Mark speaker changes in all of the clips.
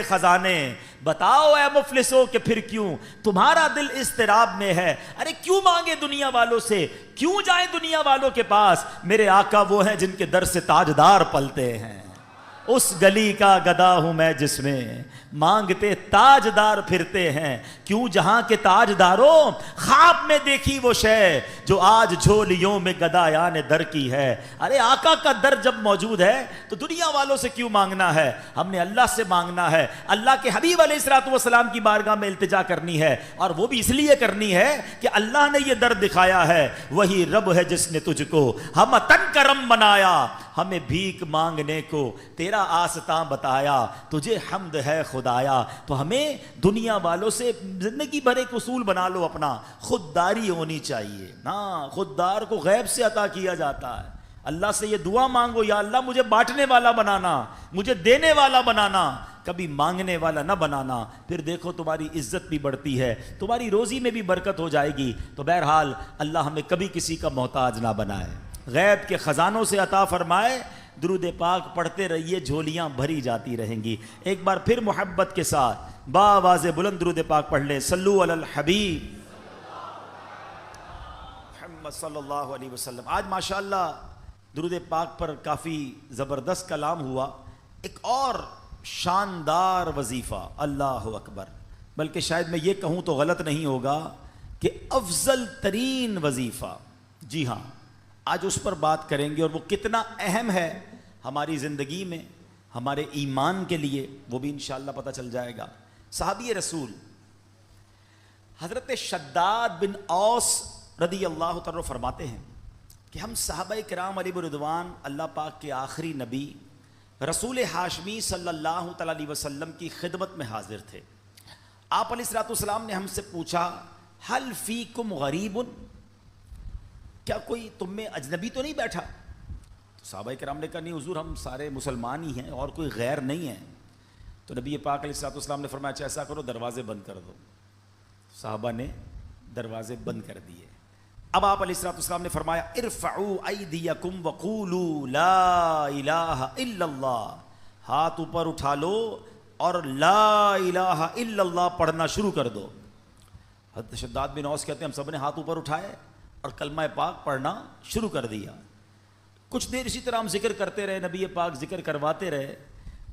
Speaker 1: خزانے بتاؤ اے مفلسوں کہ پھر کیوں تمہارا دل اضطراب میں ہے. ارے کیوں مانگے دنیا والوں سے, کیوں جائیں دنیا والوں کے پاس؟ میرے آقا وہ ہیں جن کے در سے تاجدار پلتے ہیں. اس گلی کا گدا ہوں میں جس میں مانگتے تاجدار پھرتے ہیں. کیوں جہاں کے تاجداروں خواب میں دیکھی وہ شے جو آج جھولیوں میں گدایان در کی ہے. ارے آقا کا در جب موجود ہے تو دنیا والوں سے کیوں مانگنا ہے؟ ہم نے اللہ سے مانگنا ہے. اللہ کے حبیب علیہ الصلوۃ والسلام کی بارگاہ میں التجا کرنی ہے, اور وہ بھی اس لیے کرنی ہے کہ اللہ نے یہ در دکھایا ہے. وہی رب ہے جس نے تجھ کو ہم تن کرم بنایا, ہمیں بھیک مانگنے کو تیرا آستاں بتایا. تجھے حمد ہے خدایا. تو ہمیں دنیا والوں سے زندگی بھر ایک اصول بنا لو اپنا, خودداری ہونی چاہیے نا. خوددار کو غیب سے عطا کیا جاتا ہے. اللہ سے یہ دعا مانگو, یا اللہ مجھے بانٹنے والا بنانا, مجھے دینے والا بنانا, کبھی مانگنے والا نہ بنانا. پھر دیکھو تمہاری عزت بھی بڑھتی ہے, تمہاری روزی میں بھی برکت ہو جائے گی. تو بہرحال اللہ ہمیں کبھی کسی کا محتاج نہ بنائے, غیب کے خزانوں سے عطا فرمائے. درود پاک پڑھتے رہیے, جھولیاں بھری جاتی رہیں گی. ایک بار پھر محبت کے ساتھ باواز بلند درود پاک پڑھ لیں. صلو علی الحبیب محمد صلی اللہ علیہ وسلم. آج ماشاءاللہ درود پاک پر کافی زبردست کلام ہوا. ایک اور شاندار وظیفہ, اللہ اکبر, بلکہ شاید میں یہ کہوں تو غلط نہیں ہوگا کہ افضل ترین وظیفہ. جی ہاں, آج اس پر بات کریں گے, اور وہ کتنا اہم ہے ہماری زندگی میں, ہمارے ایمان کے لیے, وہ بھی انشاءاللہ پتہ چل جائے گا. صحابی رسول حضرت شداد بن اوس رضی اللہ تعالیٰ فرماتے ہیں کہ ہم صحابہ کرام علیہ رضوان اللہ پاک کے آخری نبی رسول ہاشمی صلی اللہ تعالیٰ علیہ وسلم کی خدمت میں حاضر تھے. آپ علیہ الصلوۃ والسلام نے ہم سے پوچھا, حل فیکم غریب, کیا کوئی تم میں اجنبی تو نہیں بیٹھا؟ تو صحابہ کرام نے کہا نہیں حضور, ہم سارے مسلمان ہی ہیں اور کوئی غیر نہیں ہے. تو نبی پاک علیہ الصلوۃ والسلام نے فرمایا اچھا ایسا کرو, دروازے بند کر دو. صحابہ نے دروازے بند کر دیے. اب آپ علیہ الصلوۃ والسلام نے فرمایا ارفعوا ایدیکم وقولوا لا الہ الا اللہ, ہاتھ اوپر اٹھا لو اور لا الہ الا اللہ پڑھنا شروع کر دو. حضرت شداد بن اوس کہتے ہیں ہم سب نے ہاتھ اوپر اٹھائے اور کلمہ پاک پڑھنا شروع کر دیا. کچھ دیر اسی طرح ہم ذکر کرتے رہے, نبی پاک ذکر کرواتے رہے,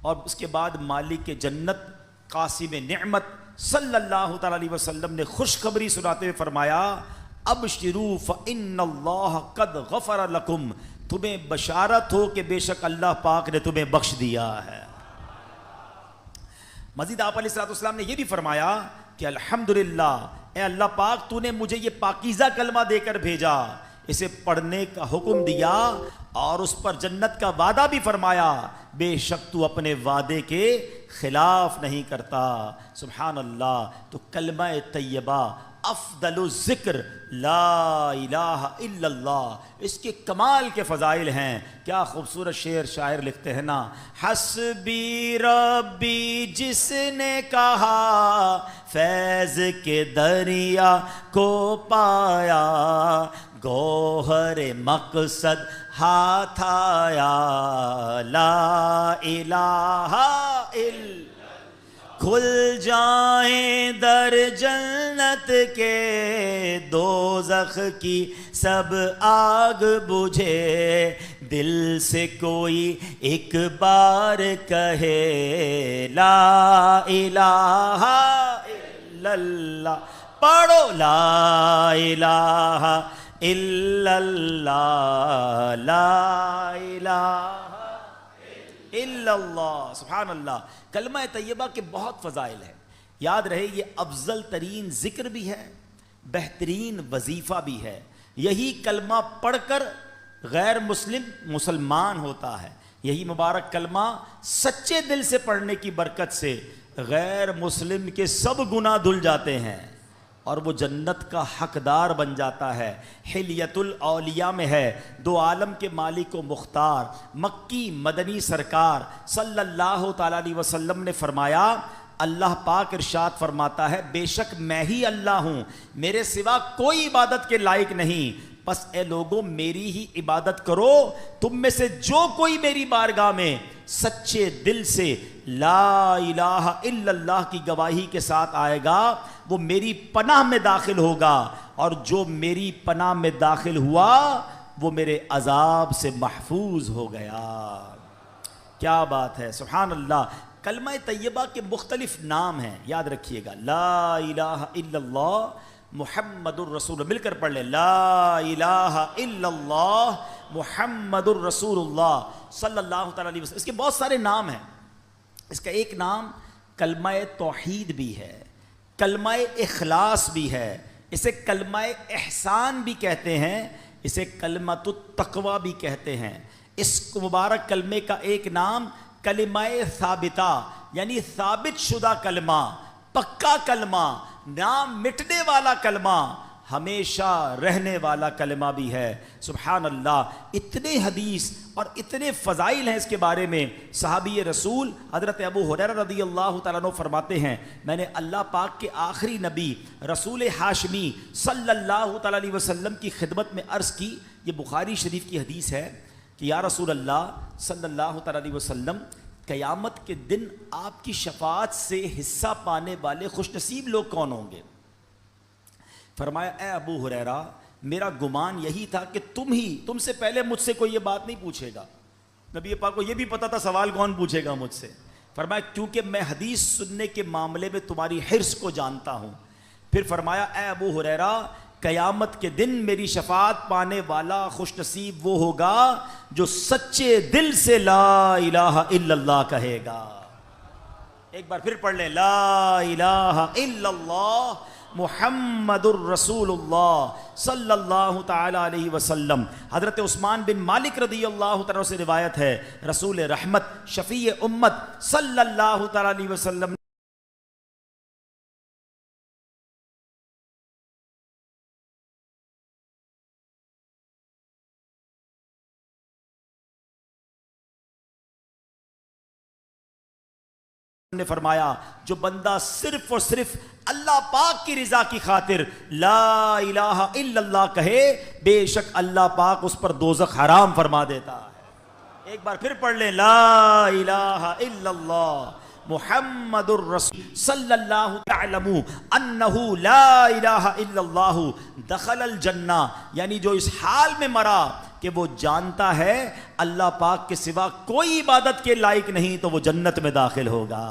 Speaker 1: اور اس کے بعد مالک جنت قاسم نعمت صلی اللہ تعالیٰ علیہ وسلم نے خوشخبری سناتے ہوئے فرمایا ابشروا فإن اللہ قد غفر لکم, تمہیں بشارت ہو کہ بے شک اللہ پاک نے تمہیں بخش دیا ہے. مزید آپ علیہ الصلوۃ والسلام نے یہ بھی فرمایا کہ الحمدللہ, اے اللہ پاک تو نے مجھے یہ پاکیزہ کلمہ دے کر بھیجا, اسے پڑھنے کا حکم دیا اور اس پر جنت کا وعدہ بھی فرمایا, بے شک تو اپنے وعدے کے خلاف نہیں کرتا. سبحان اللہ. تو کلمہ طیبہ افضل الذکر لا الہ الا اللہ, اس کے کمال کے فضائل ہیں. کیا خوبصورت شعر شاعر لکھتے ہیں نا, حسبی ربی جس نے کہا فیض کے دریا کو پایا, گوہر مقصد ہاتھ آیا, لا الہ الا, کھل جائیں در جنت کے, دوزخ کی سب آگ بجھے, دل سے کوئی ایک بار کہے لا الہ الا اللہ, پڑھو لا الہ الا اللہ, لا الہ الا اللہ. سبحان اللہ. کلمہ طیبہ کے بہت فضائل ہیں. یاد رہے یہ افضل ترین ذکر بھی ہے, بہترین وظیفہ بھی ہے. یہی کلمہ پڑھ کر غیر مسلم مسلمان ہوتا ہے. یہی مبارک کلمہ سچے دل سے پڑھنے کی برکت سے غیر مسلم کے سب گناہ دھل جاتے ہیں اور وہ جنت کا حقدار بن جاتا ہے. حلیت الاولیاء میں ہے, دو عالم کے مالک و مختار مکی مدنی سرکار صلی اللہ تعالیٰ علیہ وسلم نے فرمایا, اللہ پاک ارشاد فرماتا ہے بے شک میں ہی اللہ ہوں, میرے سوا کوئی عبادت کے لائق نہیں, بس اے لوگوں میری ہی عبادت کرو، تم میں سے جو کوئی میری بارگاہ میں سچے دل سے لا الہ الا اللہ کی گواہی کے ساتھ آئے گا وہ میری پناہ میں داخل ہوگا، اور جو میری پناہ میں داخل ہوا وہ میرے عذاب سے محفوظ ہو گیا۔ کیا بات ہے، سبحان اللہ۔ کلمہ طیبہ کے مختلف نام ہیں، یاد رکھیے گا، لا الہ الا اللہ محمد الرسول، مل کر پڑھ لیں، لا الہ الا اللہ محمد الرسول اللہ صلی اللہ تعالیٰ علیہ وسلم۔ اس کے بہت سارے نام ہیں۔ اس کا ایک نام کلمہ توحید بھی ہے، کلمہ اخلاص بھی ہے، اسے کلمہ احسان بھی کہتے ہیں، اسے کلمۃ التقوی بھی کہتے ہیں۔ اس مبارک کلمے کا ایک نام کلمہ ثابتہ، یعنی ثابت شدہ کلمہ، پکا کلمہ، نام مٹنے والا کلمہ، ہمیشہ رہنے والا کلمہ بھی ہے۔ سبحان اللہ، اتنے حدیث اور اتنے فضائل ہیں اس کے بارے میں۔ صحابی رسول حضرت ابو ہریرہ رضی اللہ تعالیٰ عنہ فرماتے ہیں، میں نے اللہ پاک کے آخری نبی رسول ہاشمی صلی اللہ تعالیٰ علیہ وسلم کی خدمت میں عرض کی، یہ بخاری شریف کی حدیث ہے کہ یا رسول اللہ صلی اللہ تعالیٰ علیہ وسلم، قیامت کے دن آپ کی شفاعت سے حصہ پانے والے خوش نصیب لوگ کون ہوں گے؟ فرمایا اے ابو ہریرہ، میرا گمان یہی تھا کہ تم سے پہلے مجھ سے کوئی یہ بات نہیں پوچھے گا۔ نبی پاک کو یہ بھی پتا تھا سوال کون پوچھے گا مجھ سے۔ فرمایا کیونکہ میں حدیث سننے کے معاملے میں تمہاری حرص کو جانتا ہوں۔ پھر فرمایا اے ابو ہریرہ، قیامت کے دن میری شفاعت پانے والا خوش نصیب وہ ہوگا جو سچے دل سے لا الہ الا اللہ کہے گا۔ ایک بار پھر پڑھ لیں، لا الہ الا اللہ محمد الرسول اللہ صلی اللہ تعالی علیہ وسلم۔ حضرت عثمان بن مالک رضی اللہ تعالیٰ سے روایت ہے، رسول رحمت شفیع امت صلی اللہ تعالی علیہ وسلم نے فرمایا، جو بندہ صرف اور صرف اللہ پاک کی رضا کی خاطر لا الہ الا اللہ کہے، بے شک اللہ پاک اس پر دوزخ حرام فرما دیتا ہے۔ ایک بار پھر پڑھ لیں، لا الہ الا اللہ محمد الرسول صلی اللہ تعلموا انہ لا الہ الا اللہ دخل الجنہ، یعنی جو اس حال میں مرا کہ وہ جانتا ہے اللہ پاک کے سوا کوئی عبادت کے لائق نہیں تو وہ جنت میں داخل ہوگا۔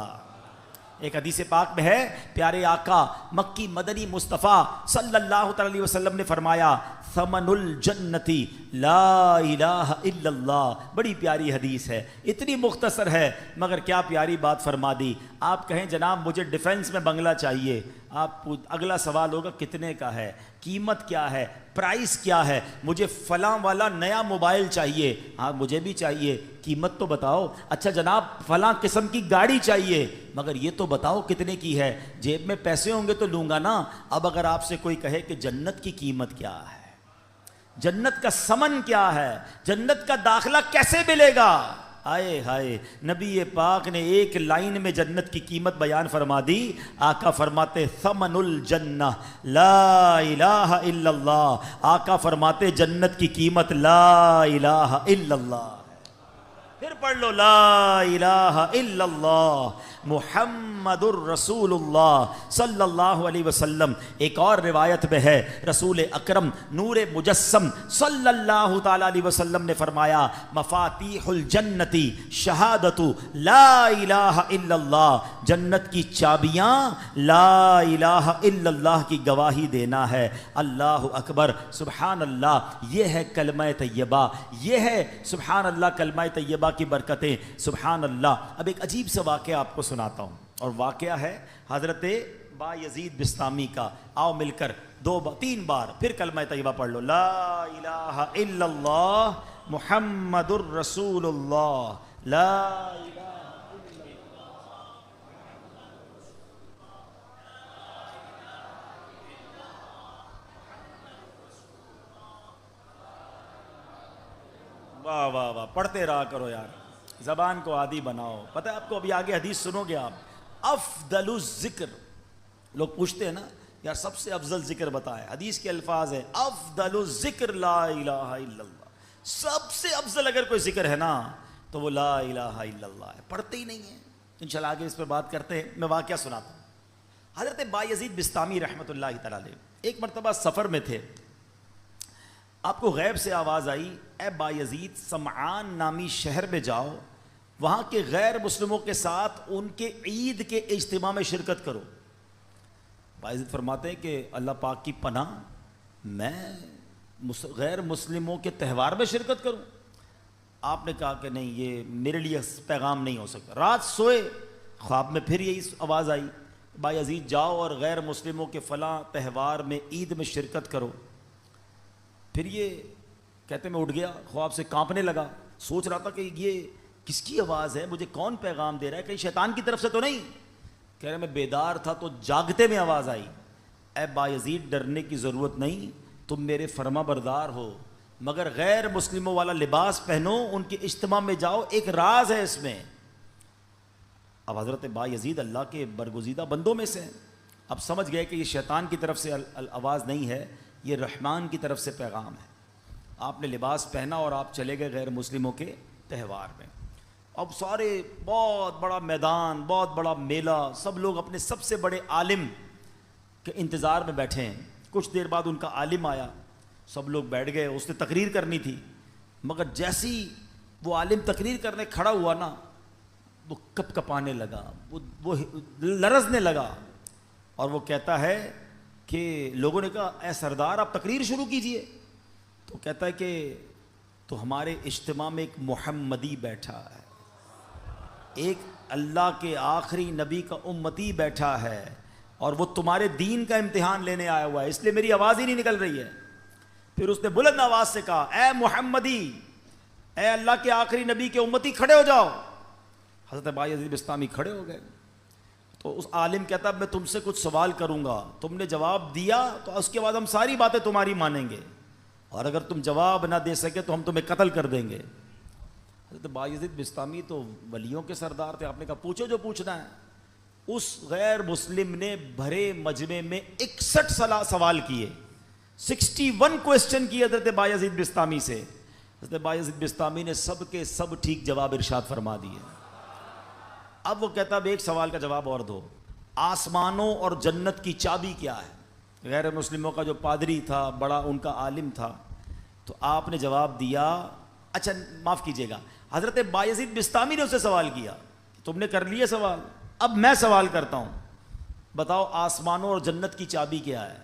Speaker 1: ایک حدیث پاک میں ہے، پیارے آقا مکی مدنی مصطفیٰ صلی اللہ تعالی علیہ وسلم نے فرمایا، ثمن الجنتی لا الہ الا اللہ۔ بڑی پیاری حدیث ہے، اتنی مختصر ہے مگر کیا پیاری بات فرما دی۔ آپ کہیں جناب مجھے ڈیفنس میں بنگلہ چاہیے، آپ اگلا سوال ہوگا کتنے کا ہے، قیمت کیا ہے، پرائس کیا ہے، مجھے فلاں والا نیا موبائل چاہیے، ہاں مجھے بھی چاہیے، قیمت تو بتاؤ، اچھا جناب فلاں قسم کی گاڑی چاہیے مگر یہ تو بتاؤ کتنے کی ہے، جیب میں پیسے ہوں گے تو لوں گا نا۔ اب اگر آپ سے کوئی کہے کہ جنت کی قیمت کیا ہے، جنت کا ثمن کیا ہے، جنت کا داخلہ کیسے ملے گا، آئے ہائے، نبی پاک نے ایک لائن میں جنت کی قیمت بیان فرما دی۔ آقا فرماتے ثمن الجنہ لا الہ الا اللہ، آقا فرماتے جنت کی قیمت لا الہ الا اللہ۔ پھر پڑھ لو، لا الہ الا اللہ محمد الرسول اللہ صلی اللہ علیہ وسلم۔ ایک اور روایت میں ہے، رسول اکرم نور مجسم صلی اللہ تعالی علیہ وسلم نے فرمایا، مفاتیح الجنتی شہادت لا الہ الا اللہ، جنت کی چابیاں لا الہ الا اللہ کی گواہی دینا ہے۔ اللہ اکبر، سبحان اللہ، یہ ہے کلمہ طیبہ، یہ ہے سبحان اللہ کلمہ طیبہ کی برکتیں، سبحان اللہ۔ اب ایک عجیب سے واقعہ آپ کو سناتا ہوں، اور واقعہ ہے حضرت با یزید بستامی کا۔ آؤ مل کر تین بار پھر کلمہ طیبہ پڑھ لو، لا الہ الا اللہ محمد الرسول اللہ، لا الہ واہ واہ واہ، پڑھتے رہا کرو یار، زبان کو عادی بناؤ۔ پتہ ہے آپ کو، ابھی آگے حدیث سنو گے آپ، افضل الذکر، لوگ پوچھتے ہیں نا یار سب سے افضل ذکر بتائے. حدیث کے الفاظ ہیں افضل الذکر لا الہ الا اللہ. سب سے افضل اگر کوئی ذکر ہے نا تو وہ لا الہ الا اللہ ہے. پڑھتے ہی نہیں ہیں. انشاءاللہ آگے اس پر بات کرتے ہیں. میں واقعہ سناتا ہوں. حضرت بایزید بسطامی رحمۃ اللہ تعالی علیہ ایک مرتبہ سفر میں تھے. آپ کو غیب سے آواز آئی اے بایزید سمعان نامی شہر میں جاؤ, وہاں کے غیر مسلموں کے ساتھ ان کے عید کے اجتماع میں شرکت کرو. بایزید فرماتے ہیں کہ اللہ پاک کی پناہ, میں غیر مسلموں کے تہوار میں شرکت کروں؟ آپ نے کہا کہ نہیں, یہ میرے لیے پیغام نہیں ہو سکتا. رات سوئے, خواب میں پھر یہی آواز آئی بایزید جاؤ اور غیر مسلموں کے فلاں تہوار میں عید میں شرکت کرو. پھر یہ کہتے میں اٹھ گیا, خواب سے کانپنے لگا, سوچ رہا تھا کہ یہ کس کی آواز ہے, مجھے کون پیغام دے رہا ہے, کہیں شیطان کی طرف سے تو نہیں. کہہ رہے میں بیدار تھا تو جاگتے میں آواز آئی اے بایزید ڈرنے کی ضرورت نہیں, تم میرے فرما بردار ہو, مگر غیر مسلموں والا لباس پہنو, ان کے اجتماع میں جاؤ, ایک راز ہے اس میں. اب حضرت بایزید اللہ کے برگزیدہ بندوں میں سے ہیں. اب سمجھ گئے کہ یہ شیطان کی طرف سے آواز نہیں ہے, یہ رحمان کی طرف سے پیغام ہے. آپ نے لباس پہنا اور آپ چلے گئے غیر مسلموں کے تہوار میں. اب سارے بہت بڑا میدان, بہت بڑا میلہ, سب لوگ اپنے سب سے بڑے عالم کے انتظار میں بیٹھے ہیں. کچھ دیر بعد ان کا عالم آیا, سب لوگ بیٹھ گئے. اس نے تقریر کرنی تھی, مگر جیسی وہ عالم تقریر کرنے کھڑا ہوا نا, وہ کپ کپانے لگا, وہ لرزنے لگا, اور وہ کہتا ہے کہ لوگوں نے کہا اے سردار آپ تقریر شروع کیجئے. تو کہتا ہے کہ تو ہمارے اجتماع میں ایک محمدی بیٹھا ہے, ایک اللہ کے آخری نبی کا امتی بیٹھا ہے, اور وہ تمہارے دین کا امتحان لینے آیا ہوا ہے, اس لیے میری آواز ہی نہیں نکل رہی ہے. پھر اس نے بلند آواز سے کہا اے محمدی, اے اللہ کے آخری نبی کے امتی کھڑے ہو جاؤ. حضرت بایزید بسطامی کھڑے ہو گئے. تو اس عالم کہتا میں تم سے کچھ سوال کروں گا, تم نے جواب دیا تو اس کے بعد ہم ساری باتیں تمہاری مانیں گے, اور اگر تم جواب نہ دے سکے تو ہم تمہیں قتل کر دیں گے. حضرت بایزید بسطامی تو ولیوں کے سردار تھے. آپ نے کہا پوچھو جو پوچھنا ہے. اس غیر مسلم نے بھرے مجمع میں 61 سوال کیے, 61 کوسچن کیے حضرت بایزید بسطامی سے. حضرت بایزید بسطامی نے سب کے سب ٹھیک جواب ارشاد فرما دیے. اب وہ کہتا اب ایک سوال کا جواب اور دو, آسمانوں اور جنت کی چابی کیا ہے؟ غیر مسلموں کا جو پادری تھا, بڑا ان کا عالم تھا, تو آپ نے جواب دیا. اچھا معاف کیجیے گا, حضرت بایزید بسطامی نے اسے سوال کیا, تم نے کر لیے سوال, اب میں سوال کرتا ہوں, بتاؤ آسمانوں اور جنت کی چابی کیا ہے؟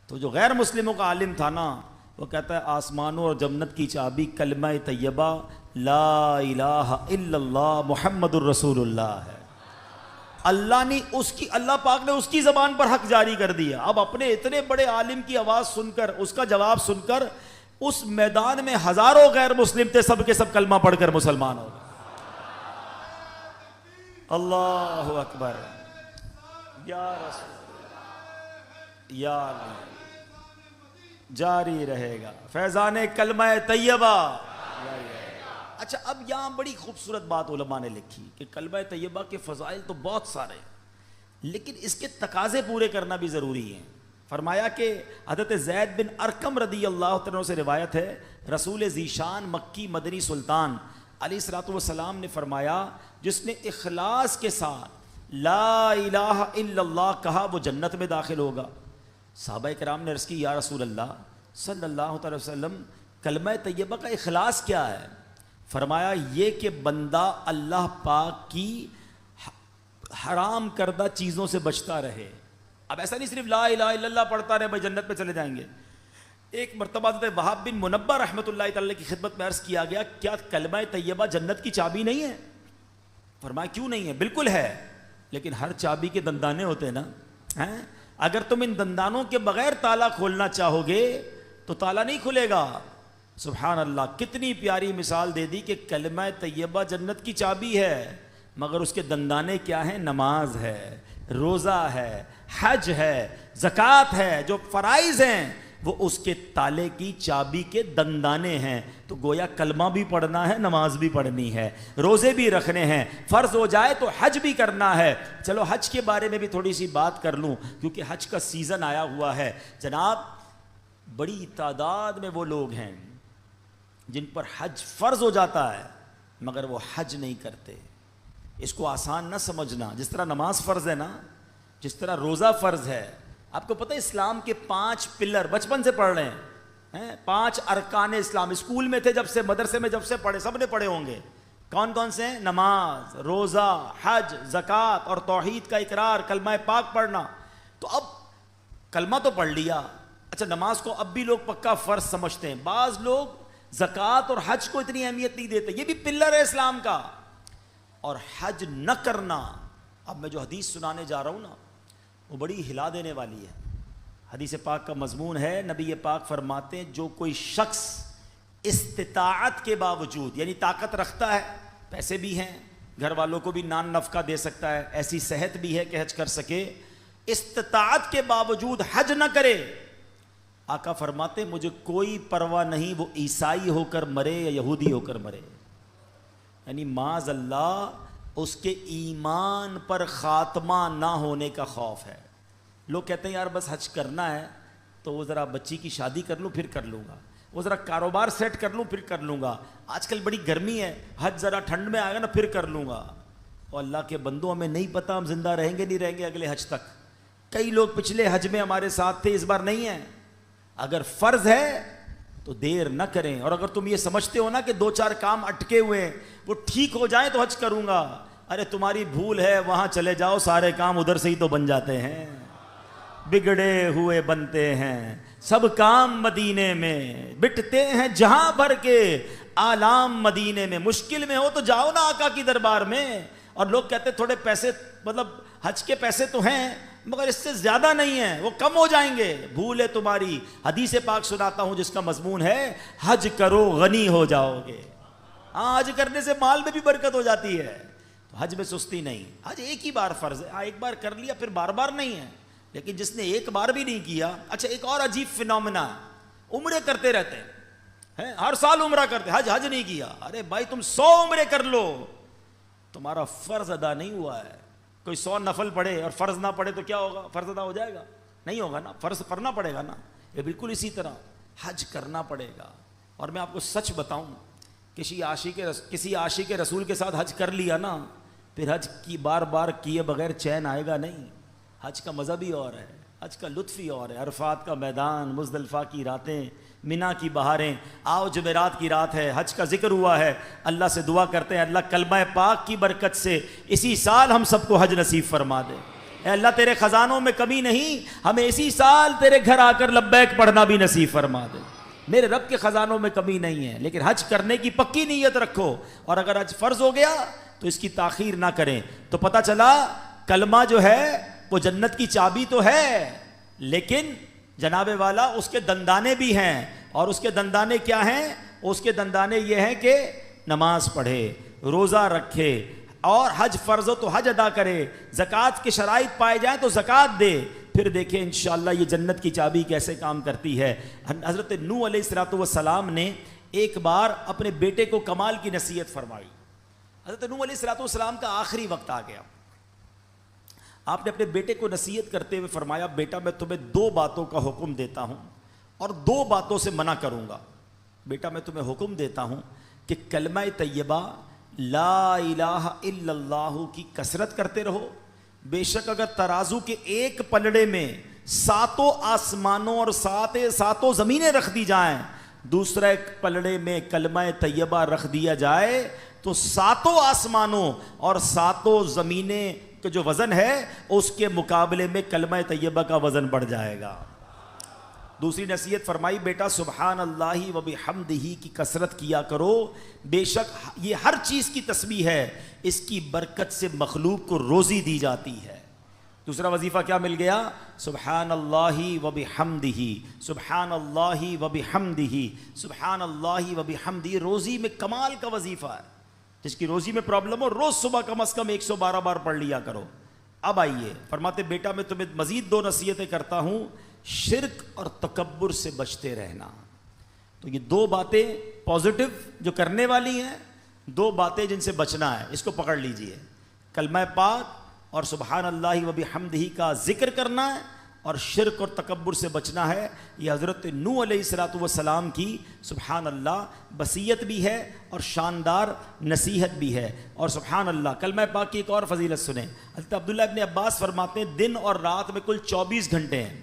Speaker 1: تو جو غیر مسلموں کا عالم تھا نا, وہ کہتا ہے آسمانوں اور جنت کی چابی کلمہ طیبہ لا الہ الا اللہ محمد الرسول اللہ ہے. اللہ نے اللہ پاک نے اس کی زبان پر حق جاری کر دیا. اب اپنے اتنے بڑے عالم کی آواز سن کر, اس کا جواب سن کر, اس میدان میں ہزاروں غیر مسلم تھے, سب کے سب کلمہ پڑھ کر مسلمان ہو گئے. اللہ اکبر, یا رسول یا اللہ, جاری رہے گا فیضان کلمہ طیبہ. اچھا اب یہاں بڑی خوبصورت بات علماء نے لکھی کہ کلمہ طیبہ کے فضائل تو بہت سارے ہیں, لیکن اس کے تقاضے پورے کرنا بھی ضروری ہیں. فرمایا کہ حضرت زید بن ارقم رضی اللہ عنہ سے روایت ہے, رسول ذیشان مکی مدنی سلطان علیہ الصلوۃ والسلام نے فرمایا جس نے اخلاص کے ساتھ لا الہ الا اللہ کہا وہ جنت میں داخل ہوگا. صحابہ کرام نے عرض کی یا رسول اللہ صلی اللہ علیہ وسلم کلمہ طیبہ کا اخلاص کیا ہے؟ فرمایا یہ کہ بندہ اللہ پاک کی حرام کردہ چیزوں سے بچتا رہے. اب ایسا نہیں صرف لا الہ الا اللہ پڑھتا رہے بھائی جنت میں چلے جائیں گے. ایک مرتبہ حضرت وہاب بن منبہ رحمۃ اللہ تعالی کی خدمت میں عرض کیا گیا کیا کلمہ طیبہ جنت کی چابی نہیں ہے؟ فرمایا کیوں نہیں ہے, بالکل ہے, لیکن ہر چابی کے دندانے ہوتے ہیں نا, اگر تم ان دندانوں کے بغیر تالا کھولنا چاہو گے تو تالا نہیں کھلے گا. سبحان اللہ, کتنی پیاری مثال دے دی کہ کلمہ طیبہ جنت کی چابی ہے, مگر اس کے دندانے کیا ہیں؟ نماز ہے, روزہ ہے, حج ہے, زکوٰۃ ہے, جو فرائض ہیں وہ اس کے تالے کی چابی کے دندانے ہیں. تو گویا کلمہ بھی پڑھنا ہے, نماز بھی پڑھنی ہے, روزے بھی رکھنے ہیں, فرض ہو جائے تو حج بھی کرنا ہے. چلو حج کے بارے میں بھی تھوڑی سی بات کر لوں, کیونکہ حج کا سیزن آیا ہوا ہے. جناب, بڑی تعداد میں وہ لوگ ہیں جن پر حج فرض ہو جاتا ہے مگر وہ حج نہیں کرتے. اس کو آسان نہ سمجھنا. جس طرح نماز فرض ہے نا, جس طرح روزہ فرض ہے. آپ کو پتہ ہے اسلام کے 5 پلر, بچپن سے پڑھ رہے ہیں, 5 ارکان اسلام. اسکول میں تھے جب سے, مدرسے میں جب سے پڑھے, سب نے پڑھے ہوں گے. کون کون سے ہیں؟ نماز, روزہ, حج, زکوٰۃ اور توحید کا اقرار, کلمہ پاک پڑھنا. تو اب کلمہ تو پڑھ لیا, اچھا نماز کو اب بھی لوگ پکا فرض سمجھتے ہیں. بعض لوگ زکوٰۃ اور حج کو اتنی اہمیت نہیں دیتے, یہ بھی پلر ہے اسلام کا. اور حج نہ کرنا, اب میں جو حدیث سنانے جا رہا ہوں نا, وہ بڑی ہلا دینے والی ہے. حدیث پاک کا مضمون ہے, نبی پاک فرماتے ہیں جو کوئی شخص استطاعت کے باوجود, یعنی طاقت رکھتا ہے, پیسے بھی ہیں, گھر والوں کو بھی نان نفقہ دے سکتا ہے, ایسی صحت بھی ہے کہ حج کر سکے, استطاعت کے باوجود حج نہ کرے, آقا فرماتے مجھے کوئی پرواہ نہیں وہ عیسائی ہو کر مرے یا یہودی ہو کر مرے. یعنی معاذ اللہ اس کے ایمان پر خاتمہ نہ ہونے کا خوف ہے. لوگ کہتے ہیں یار بس حج کرنا ہے تو وہ ذرا بچی کی شادی کر لوں پھر کر لوں گا, وہ ذرا کاروبار سیٹ کر لوں پھر کر لوں گا, آج کل بڑی گرمی ہے, حج ذرا ٹھنڈ میں آئے گا نا پھر کر لوں گا. اور اللہ کے بندوں, ہمیں نہیں پتہ ہم زندہ رہیں گے نہیں رہیں گے اگلے حج تک. کئی لوگ پچھلے حج میں ہمارے ساتھ تھے, اس بار نہیں ہیں. اگر فرض ہے تو دیر نہ کریں, اور اگر تم یہ سمجھتے ہو نا کہ 2-4 کام اٹکے ہوئے ہیں وہ ٹھیک ہو جائیں تو حج کروں گا, ارے تمہاری بھول ہے, وہاں چلے جاؤ, سارے کام ادھر سے ہی تو بن جاتے ہیں. بگڑے ہوئے بنتے ہیں سب کام مدینے میں, بٹتے ہیں جہاں بھر کے آلام مدینے میں. مشکل میں ہو تو جاؤ نا آقا کی دربار میں. اور لوگ کہتے تھوڑے پیسے, مطلب حج کے پیسے تو ہیں مگر اس سے زیادہ نہیں ہیں, وہ کم ہو جائیں گے. بھول ہے تمہاری. حدیث پاک سناتا ہوں جس کا مضمون ہے حج کرو غنی ہو جاؤ گے. ہاں, حج کرنے سے مال میں بھی برکت ہو جاتی ہے. تو حج میں سستی نہیں. حج ایک ہی بار فرض ہے, ایک بار کر لیا پھر بار بار نہیں ہے. لیکن جس نے ایک بار بھی نہیں کیا, اچھا ایک اور عجیب فینومینا, عمرے کرتے رہتے ہیں, ہر سال عمرہ کرتے, حج نہیں کیا. ارے بھائی تم 100 عمرے کر لو, تمہارا فرض ادا نہیں ہوا ہے. کوئی 100 نفل پڑھے اور فرض نہ پڑھے تو کیا ہوگا؟ فرض ادا ہو جائے گا؟ نہیں ہوگا نا, فرض کرنا پڑے گا نا. یہ بالکل اسی طرح حج کرنا پڑے گا. اور میں آپ کو سچ بتاؤں, کسی عاشق رسول کے ساتھ حج کر لیا نا, پھر حج کی بار بار کیے بغیر چین آئے گا نہیں. حج کا مزہ بھی اور ہے, حج کا لطف ہی اور ہے. عرفات کا میدان, مزدلفہ کی راتیں, مینا کی بہاریں, آؤ جمعرات کی رات ہے, حج کا ذکر ہوا ہے. اللہ سے دعا کرتے ہیں اللہ کلمہ پاک کی برکت سے اسی سال ہم سب کو حج نصیب فرما دے. اے اللہ تیرے خزانوں میں کمی نہیں, ہمیں اسی سال تیرے گھر آ کر لبیک پڑھنا بھی نصیب فرما دے. میرے رب کے خزانوں میں کمی نہیں ہے, لیکن حج کرنے کی پکی نیت رکھو. اور اگر حج فرض ہو گیا تو اس کی تاخیر نہ کریں. تو پتہ چلا کلمہ جو ہے وہ جنت کی چابی تو ہے, لیکن جناب والا اس کے دندانے بھی ہیں. اور اس کے دندانے کیا ہیں؟ اس کے دندانے یہ ہیں کہ نماز پڑھے, روزہ رکھے, اور حج فرض ہو تو حج ادا کرے, زکوٰۃ کے شرائط پائے جائیں تو زکوٰۃ دے. پھر دیکھیں انشاءاللہ یہ جنت کی چابی کیسے کام کرتی ہے. حضرت نوح علیہ السلام نے ایک بار اپنے بیٹے کو کمال کی نصیحت فرمائی. حضرت نوح علیہ السلام کا آخری وقت آ گیا. آپ نے اپنے بیٹے کو نصیحت کرتے ہوئے فرمایا, بیٹا میں تمہیں 2 باتوں کا حکم دیتا ہوں اور 2 باتوں سے منع کروں گا. بیٹا میں تمہیں حکم دیتا ہوں کہ کلمہ طیبہ لا الہ الا اللہ کی کثرت کرتے رہو. بے شک اگر ترازو کے ایک پلڑے میں 7 آسمانوں اور 7 زمینیں رکھ دی جائیں, دوسرے ایک پلڑے میں کلمہ طیبہ رکھ دیا جائے, تو 7 آسمانوں اور 7 زمینیں کا جو وزن ہے اس کے مقابلے میں کلمہ طیبہ کا وزن بڑھ جائے گا. دوسری نصیحت فرمائی, بیٹا سبحان اللہ و بحمدہ کی کثرت کیا کرو. بے شک یہ ہر چیز کی تسبیح ہے, اس کی برکت سے مخلوق کو روزی دی جاتی ہے. دوسرا وظیفہ کیا مل گیا؟ سبحان اللہ و بحمدہ, سبحان اللہ و بحمدہ, سبحان اللہ و بحمدہ. روزی میں کمال کا وظیفہ ہے. جس کی روزی میں پرابلم ہو روز صبح کم از کم 112 بار پڑھ لیا کرو. اب آئیے فرماتے بیٹا میں تمہیں مزید 2 نصیحتیں کرتا ہوں شرک اور تکبر سے بچتے رہنا. تو یہ دو باتیں پازیٹو جو کرنے والی ہیں, دو باتیں جن سے بچنا ہے, اس کو پکڑ لیجئے. کلمہ پاک اور سبحان اللہ و بحمدہ کا ذکر کرنا ہے, اور شرک اور تکبر سے بچنا ہے. یہ حضرت نوح علیہ الصلوۃ والسلام کی سبحان اللہ وصیت بھی ہے اور شاندار نصیحت بھی ہے. اور سبحان اللہ کلمہ پاک کی ایک اور فضیلت سنیں. حضرت عبداللہ ابن عباس فرماتے ہیں دن اور رات میں کل 24 گھنٹے ہیں,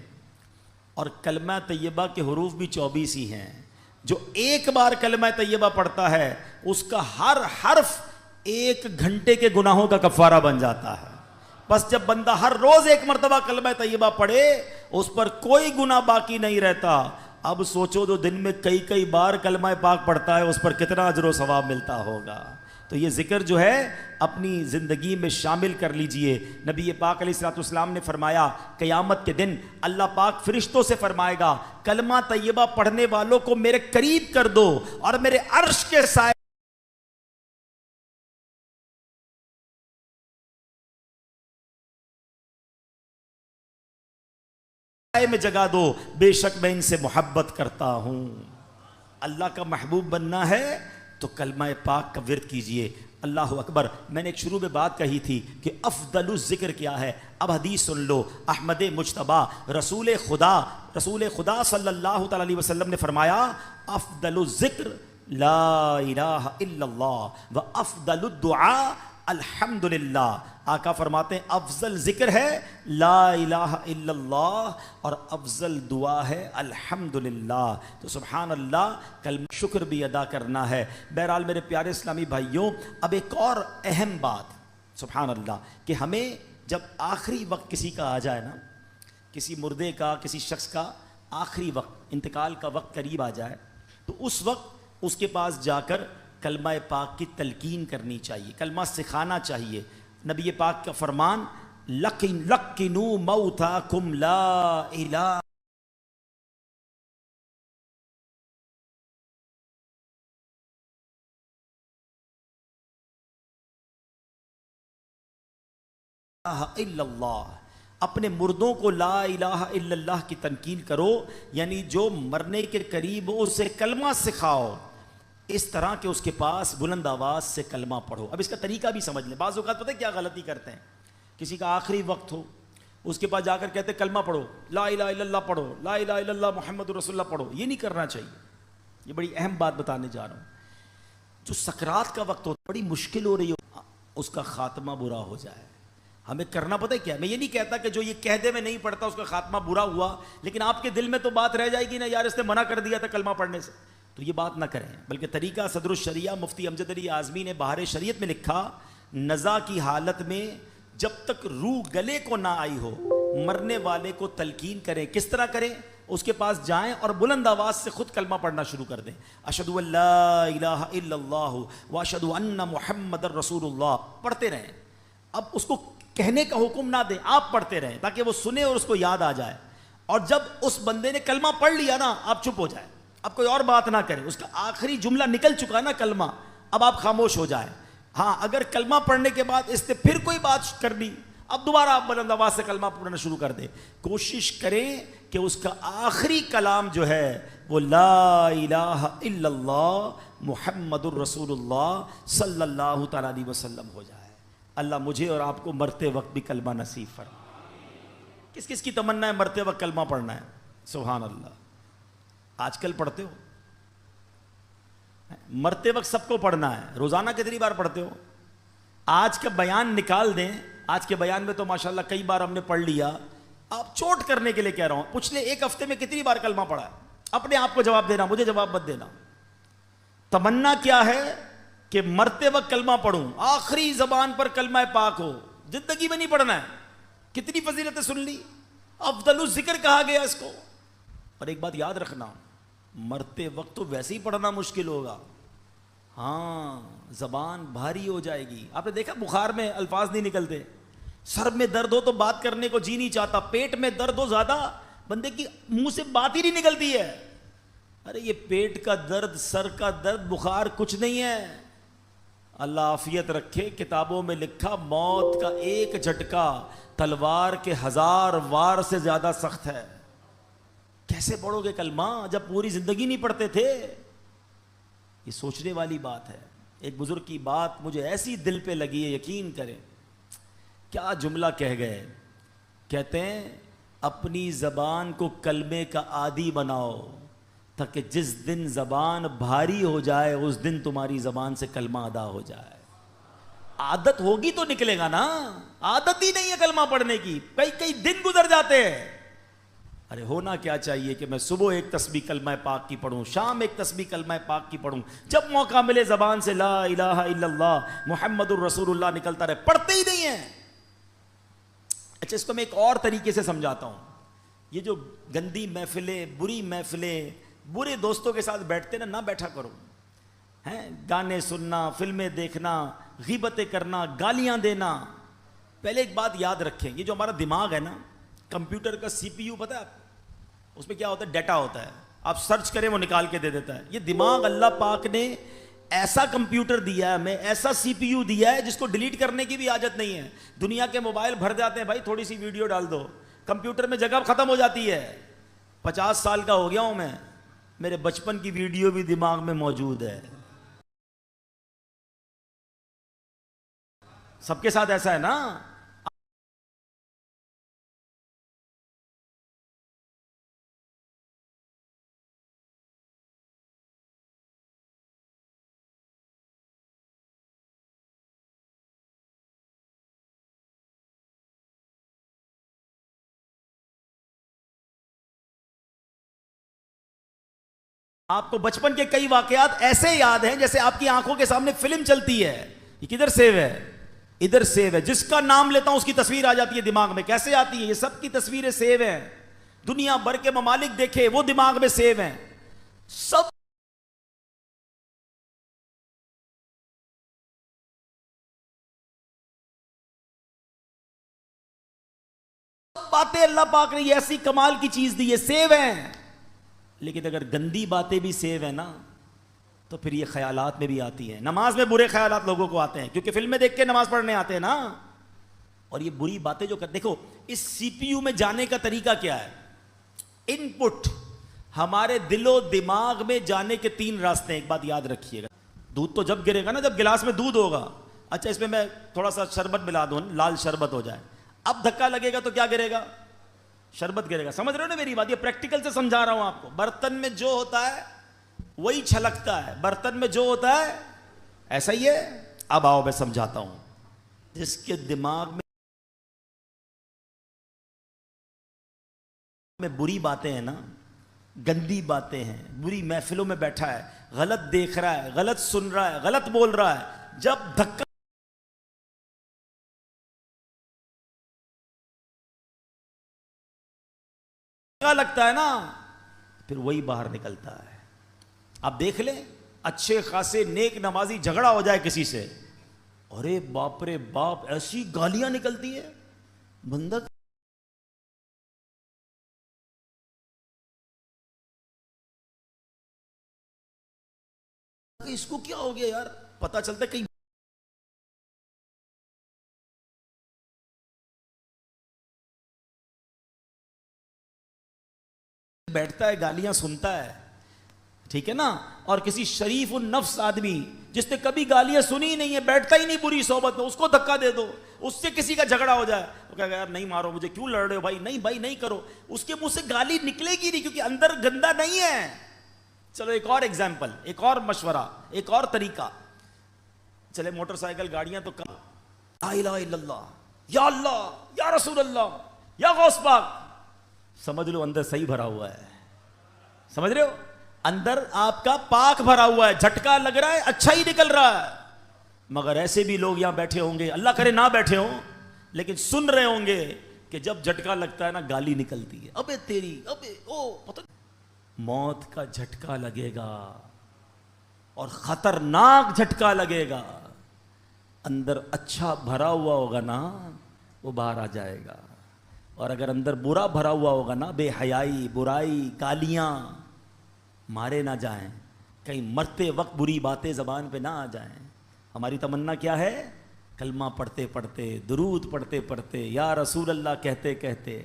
Speaker 1: اور کلمہ طیبہ کے حروف بھی 24 ہی ہیں. جو ایک بار کلمہ طیبہ پڑھتا ہے اس کا ہر حرف 1 گھنٹے کے گناہوں کا کفارہ بن جاتا ہے. بس جب بندہ ہر روز 1 مرتبہ کلمہ طیبہ پڑھے اس پر کوئی گناہ باقی نہیں رہتا. اب سوچو جو دن میں کئی بار کلمہ پاک پڑھتا ہے اس پر کتنا اجر و ثواب ملتا ہوگا. تو یہ ذکر جو ہے اپنی زندگی میں شامل کر لیجئے. نبی پاک علیہ الصلوۃ والسلام نے فرمایا قیامت کے دن اللہ پاک فرشتوں سے فرمائے گا کلمہ طیبہ پڑھنے والوں کو میرے قریب کر دو اور میرے عرش کے سائے میں جگا دو, بے شک میں ان سے محبت کرتا ہوں. اللہ کا محبوب بننا ہے تو کلمہ پاک کا ورد کیجئے. اللہ اکبر. میں نے ایک شروع میں بات کہی تھی کہ افضل الذکر کیا ہے, اب حدیث سن لو. احمد مجتبیٰ رسول خدا صلی اللہ تعالی علیہ وسلم نے فرمایا افضل الذکر لا الہ الا اللہ و افضل الدعاء الحمدللہ. آقا فرماتے ہیں افضل ذکر ہے لا الہ الا اللہ اور افضل دعا ہے الحمدللہ. تو سبحان اللہ کلمہ شکر بھی ادا کرنا ہے. بہرحال میرے پیارے اسلامی بھائیوں, اب ایک اور اہم بات سبحان اللہ کہ ہمیں جب آخری وقت کسی کا آ جائے نا, کسی مردے کا, کسی شخص کا آخری وقت انتقال کا وقت قریب آ جائے, تو اس وقت اس کے پاس جا کر کلمہ پاک کی تلقین کرنی چاہیے, کلمہ سکھانا چاہیے. نبی پاک کا فرمان لقنوا موتاکم لا الہ الا اللہ. اپنے مردوں کو لا الہ الا اللہ کی تلقین کرو, یعنی جو مرنے کے قریب ہو اسے کلمہ سکھاؤ اس طرح کہ اس کے پاس بلند آواز سے کلمہ پڑھو. اب اس کا طریقہ بھی سمجھ لیں. بعض اوقات پتہ ہے کیا غلطی کرتے ہیں, کسی کا آخری وقت ہو اس کے پاس جا کر کہتے ہیں کلمہ پڑھو, لا الہ الا اللہ پڑھو, لا الہ الا اللہ محمد رسول اللہ پڑھو. یہ نہیں کرنا چاہیے. یہ بڑی اہم بات بتانے جا رہا ہوں. جو سکرات کا وقت ہوتا ہے بڑی مشکل ہو رہی ہو, اس کا خاتمہ برا ہو جائے, ہمیں کرنا پتہ ہے کیا. میں یہ نہیں کہتا کہ جو یہ کہہ دے میں نہیں پڑھتا اس کا خاتمہ برا ہوا, لیکن آپ کے دل میں تو بات رہ جائے گی نا, یار اس نے منع کر دیا تھا کلمہ پڑھنے سے. تو یہ بات نہ کریں, بلکہ طریقہ صدر الشریعہ مفتی امجد علی اعظمی نے بہار شریعت میں لکھا نزا کی حالت میں جب تک روح گلے کو نہ آئی ہو مرنے والے کو تلقین کریں. کس طرح کریں؟ اس کے پاس جائیں اور بلند آواز سے خود کلمہ پڑھنا شروع کر دیں. اشہد ان لا الہ الا اللہ واشہد ان محمد رسول اللہ پڑھتے رہیں. اب اس کو کہنے کا حکم نہ دیں, آپ پڑھتے رہیں تاکہ وہ سنے اور اس کو یاد آ جائے. اور جب اس بندے نے کلمہ پڑھ لیا نا, آپ چپ ہو جائیں, اب کوئی اور بات نہ کریں. اس کا آخری جملہ نکل چکا نا کلمہ, اب آپ خاموش ہو جائیں. ہاں اگر کلمہ پڑھنے کے بعد اس نے پھر کوئی بات کرنی, اب دوبارہ آپ بلند آواز سے کلمہ پڑھنا شروع کر دیں. کوشش کریں کہ اس کا آخری کلام جو ہے وہ لا الہ الا اللہ محمد الرسول اللہ صلی اللہ تعالی علیہ وسلم ہو جائے. اللہ مجھے اور آپ کو مرتے وقت بھی کلمہ نصیب فرمائے. کس کس کی تمنا ہے مرتے وقت کلمہ پڑھنا ہے؟ سبحان اللہ. آج کل پڑھتے ہو؟ مرتے وقت سب کو پڑھنا ہے. روزانہ کتنی بار پڑھتے ہو؟ آج کا بیان نکال دیں, آج کے بیان میں تو ماشاءاللہ کئی بار ہم نے پڑھ لیا. آپ چوٹ کرنے کے لیے کہہ رہا ہوں, پچھلے ایک ہفتے میں کتنی بار کلمہ پڑھا ہے؟ اپنے آپ کو جواب دینا, مجھے جواب مت دینا. تمنا کیا ہے کہ مرتے وقت کلمہ پڑھوں, آخری زبان پر کلمہ پاک ہو. زندگی میں نہیں پڑھنا ہے. کتنی فضیلتیں سن لی, افضل الذکر کہا گیا اس کو. اور ایک بات یاد رکھنا, مرتے وقت تو ویسے ہی پڑھنا مشکل ہوگا, ہاں زبان بھاری ہو جائے گی. آپ نے دیکھا بخار میں الفاظ نہیں نکلتے, سر میں درد ہو تو بات کرنے کو جی نہیں چاہتا, پیٹ میں درد ہو زیادہ بندے کی منہ سے بات ہی نہیں نکلتی ہے. ارے یہ پیٹ کا درد, سر کا درد, بخار کچھ نہیں ہے. اللہ عافیت رکھے. کتابوں میں لکھا موت کا ایک جھٹکا تلوار کے 1000 وار سے زیادہ سخت ہے. کیسے پڑھو گے کلمہ جب پوری زندگی نہیں پڑھتے تھے؟ یہ سوچنے والی بات ہے. ایک بزرگ کی بات مجھے ایسی دل پہ لگی ہے, یقین کریں. کیا جملہ کہہ گئے, کہتے ہیں اپنی زبان کو کلمے کا عادی بناؤ تاکہ جس دن زبان بھاری ہو جائے اس دن تمہاری زبان سے کلمہ ادا ہو جائے. عادت ہوگی تو نکلے گا نا, عادت ہی نہیں ہے کلمہ پڑھنے کی, کئی کئی دن گزر جاتے ہیں. ارے ہونا کیا چاہیے کہ میں صبح ایک تسبیح کلمہ پاک کی پڑھوں, شام ایک تسبیح کلمہ پاک کی پڑھوں, جب موقع ملے زبان سے لا الہ الا اللہ محمد الرسول اللہ نکلتا رہے. پڑھتے ہی نہیں ہیں. اچھا اس کو میں ایک اور طریقے سے سمجھاتا ہوں. یہ جو گندی محفلیں, بری محفلیں, برے دوستوں کے ساتھ بیٹھتے نہ بیٹھا کرو. ہیں گانے سننا, فلمیں دیکھنا, غیبتیں کرنا, گالیاں دینا. پہلے ایک بات یاد رکھیں, یہ جو ہمارا دماغ ہے نا, کمپیوٹر کا سی پی یو پتہ ہے آپ, اس میں کیا ہوتا ہے, ڈیٹا ہوتا ہے, آپ سرچ کریں وہ نکال کے دے دیتا ہے. یہ دماغ اللہ پاک نے ایسا کمپیوٹر دیا ہے ہمیں, ایسا سی پی یو دیا ہے جس کو ڈیلیٹ کرنے کی بھی حاجت نہیں ہے. دنیا کے موبائل بھر جاتے ہیں, بھائی تھوڑی سی ویڈیو ڈال دو, کمپیوٹر میں جگہ ختم ہو جاتی ہے. 50 سال کا ہو گیا ہوں میں, میرے بچپن کی ویڈیو بھی دماغ میں موجود ہے. سب کے ساتھ ایسا ہے نا. آپ کو بچپن کے کئی واقعات ایسے یاد ہیں جیسے آپ کی آنکھوں کے سامنے فلم چلتی ہے. یہ کدھر سیو ہے, ادھر سیو ہے. جس کا نام لیتا ہوں اس کی تصویر آ جاتی ہے دماغ میں. کیسے آتی ہے؟ یہ سب کی تصویریں سیو ہیں. دنیا بھر کے ممالک دیکھے, وہ دماغ میں سیو ہیں. سب باتیں اللہ پاک نے ایسی کمال کی چیز دی ہے, سیو ہیں. لیکن اگر گندی باتیں بھی سیو ہیں نا تو پھر یہ خیالات میں بھی آتی ہیں. نماز میں برے خیالات لوگوں کو آتے ہیں کیونکہ فلمیں دیکھ کے نماز پڑھنے آتے ہیں نا. اور یہ بری باتیں جو دیکھو, اس سی پی یو میں جانے کا طریقہ کیا ہے؟ ان پٹ ہمارے دل و دماغ میں جانے کے 3 راستے ہیں. ایک بات یاد رکھیے گا, دودھ تو جب گرے گا نا, جب گلاس میں دودھ ہوگا, اچھا اس میں تھوڑا سا شربت ملا دوں, لال شربت ہو جائے, اب دھکا لگے گا تو کیا گرے گا؟ شربت گرے گا. سمجھ رہے ہو نا میری بات؟ یہ پریکٹیکل سے سمجھا رہا ہوں آپ کو. برتن میں جو ہوتا ہے وہی چھلکتا ہے, برتن میں جو ہوتا ہے ایسا ہی ہے. اب آؤ میں سمجھاتا ہوں. جس کے دماغ میں بری باتیں ہیں نا, گندی باتیں ہیں, بری محفلوں میں بیٹھا ہے, غلط دیکھ رہا ہے, غلط سن رہا ہے, غلط بول رہا ہے, جب دھکا لگتا ہے نا پھر وہی باہر نکلتا ہے. آپ دیکھ لیں, اچھے خاصے نیک نمازی جھگڑا ہو جائے کسی سے, ارے باپ رے باپ, ایسی گالیاں نکلتی ہے بندہ. اس کو کیا ہو گیا یار, پتا چلتا ہے کہیں بیٹھتا ہے, گالیاں سنتا ہے, ٹھیک ہے نا. اور کسی شریف النفس آدمی جس نے کبھی گالیاں سنی ہی نہیں ہے, بیٹھتا ہی نہیں بری صحبت میں, اس کو دھکا دے دو, اس سے کسی کا جھگڑا ہو جائے, وہ کہے گا یار نہیں مارو مجھے, کیوں لڑ رہے ہو بھائی, نہیں بھائی نہیں کرو, اس کے منہ سے گالی نکلے گی نہیں کیونکہ اندر گندا نہیں ہے. چلو ایک اور ایگزامپل, ایک اور مشورہ, ایک اور طریقہ. چلے موٹر سائیکل گاڑیاں تو کم, لا الہ الا اللہ, یا رسول اللہ, یا غوث پاک, سمجھ لو اندر صحیح بھرا ہوا ہے. سمجھ رہے ہو؟ اندر آپ کا پاک بھرا ہوا ہے, جھٹکا لگ رہا ہے, اچھا ہی نکل رہا ہے. مگر ایسے بھی لوگ یہاں بیٹھے ہوں گے, اللہ کرے نہ بیٹھے ہوں, لیکن سن رہے ہوں گے کہ جب جھٹکا لگتا ہے نا گالی نکلتی ہے, ابے تیری, ابے او, پتہ موت کا جھٹکا لگے گا اور خطرناک جھٹکا لگے گا. اندر اچھا بھرا ہوا ہوگا نا وہ باہر آ جائے گا, اور اگر اندر برا بھرا ہوا ہوگا نا, بے حیائی, برائی, گالیاں, مارے نہ جائیں, کہیں مرتے وقت بری باتیں زبان پہ نہ آ جائیں. ہماری تمنا کیا ہے؟ کلمہ پڑھتے پڑھتے, درود پڑھتے پڑھتے, یا رسول اللہ کہتے کہتے,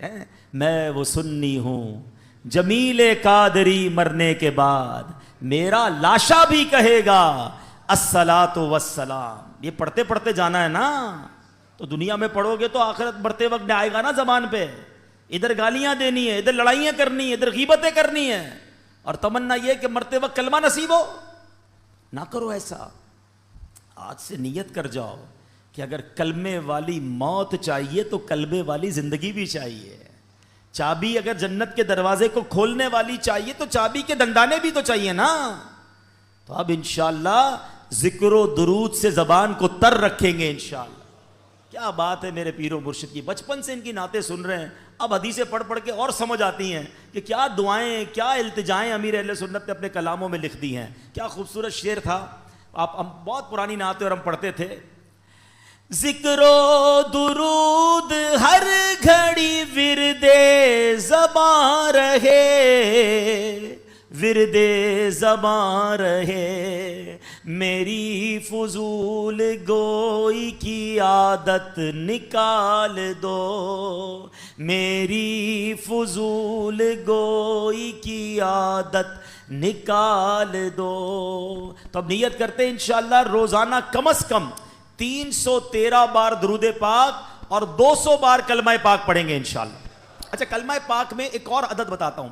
Speaker 1: میں وہ سنی ہوں, جمیل قادری مرنے کے بعد میرا لاشا بھی کہے گا الصلاۃ والسلام. یہ پڑھتے پڑھتے جانا ہے نا, تو دنیا میں پڑھو گے تو آخرت مرتے وقت آئے گا نا زبان پہ. ادھر گالیاں دینی ہے, ادھر لڑائیاں کرنی ہے, ادھر غیبتیں کرنی ہے, اور تمنا یہ کہ مرتے وقت کلمہ نصیب ہو. نہ کرو ایسا. آج سے نیت کر جاؤ کہ اگر کلمے والی موت چاہیے تو کلبے والی زندگی بھی چاہیے. چابی اگر جنت کے دروازے کو کھولنے والی چاہیے تو چابی کے دندانے بھی تو چاہیے نا. تو اب انشاءاللہ ذکر و درود سے زبان کو تر رکھیں گے انشاءاللہ. کیا بات ہے میرے پیر و مرشد کی, بچپن سے ان کی نعتیں سن رہے ہیں, اب حدیثیں پڑھ پڑھ کے اور سمجھ آتی ہیں کہ کیا دعائیں, کیا التجائیں امیر اہل سنت نے اپنے کلاموں میں لکھ دی ہیں. کیا خوبصورت شعر تھا. ہم بہت پرانی نعتیں اور ہم پڑھتے تھے. ذکر و درود ہر گھڑی ورد زباں رہے, ورد زباں رہے, میری فضول گوئی کی عادت نکال دو, میری فضول گوئی کی عادت نکال دو. تو اب نیت کرتے ہیں انشاءاللہ روزانہ کم از کم 313 بار درود پاک اور 200 بار کلمہ پاک پڑھیں گے انشاءاللہ. اچھا, کلمہ پاک میں ایک اور عدد بتاتا ہوں,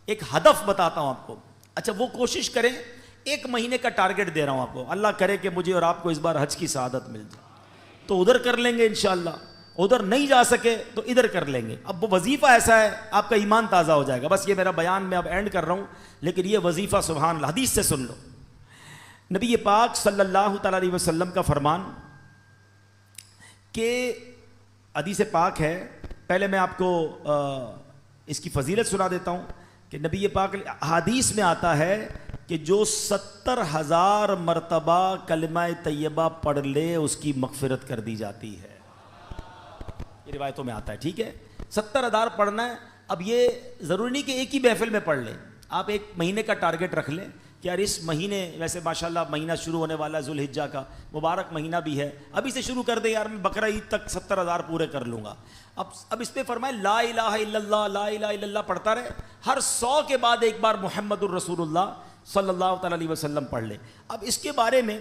Speaker 1: ایک ہدف بتاتا ہوں آپ کو. اچھا, وہ کوشش کریں, 1 مہینے کا ٹارگٹ دے رہا ہوں آپ کو. اللہ کرے کہ مجھے اور آپ کو اس بار حج کی سعادت مل جائے تو ادھر کر لیں گے انشاءاللہ, ادھر نہیں جا سکے تو ادھر کر لیں گے. اب وہ وظیفہ ایسا ہے آپ کا ایمان تازہ ہو جائے گا. بس یہ میرا بیان میں اب اینڈ کر رہا ہوں, لیکن یہ وظیفہ سبحان اللہ حدیث سے سن لو. نبی پاک صلی اللہ تعالیٰ علیہ وسلم کا فرمان کہ حدیث پاک ہے. پہلے میں آپ کو اس کی فضیلت سنا دیتا ہوں کہ نبی پاک حدیث میں آتا ہے کہ جو 70,000 مرتبہ کلمہ طیبہ پڑھ لے اس کی مغفرت کر دی جاتی ہے. یہ روایتوں میں آتا ہے. ٹھیک ہے, 70,000 پڑھنا ہے. اب یہ ضروری نہیں کہ ایک ہی محفل میں پڑھ لیں, آپ 1 مہینے کا ٹارگٹ رکھ لیں کہ یار اس مہینے, ویسے ماشاءاللہ مہینہ شروع ہونے والا ذوالحجہ کا مبارک مہینہ بھی ہے, ابھی سے شروع کر دیں یار, میں بقرہ عید تک 70,000 پورے کر لوں گا. اب اس پہ فرمائے لا الہ الا اللہ, لا الہ الا اللہ پڑھتا رہے. ہر 100 کے بعد ایک بار محمد الرسول اللہ صلی اللہ تعالیٰ علیہ وسلم پڑھ لے. اب اس کے بارے میں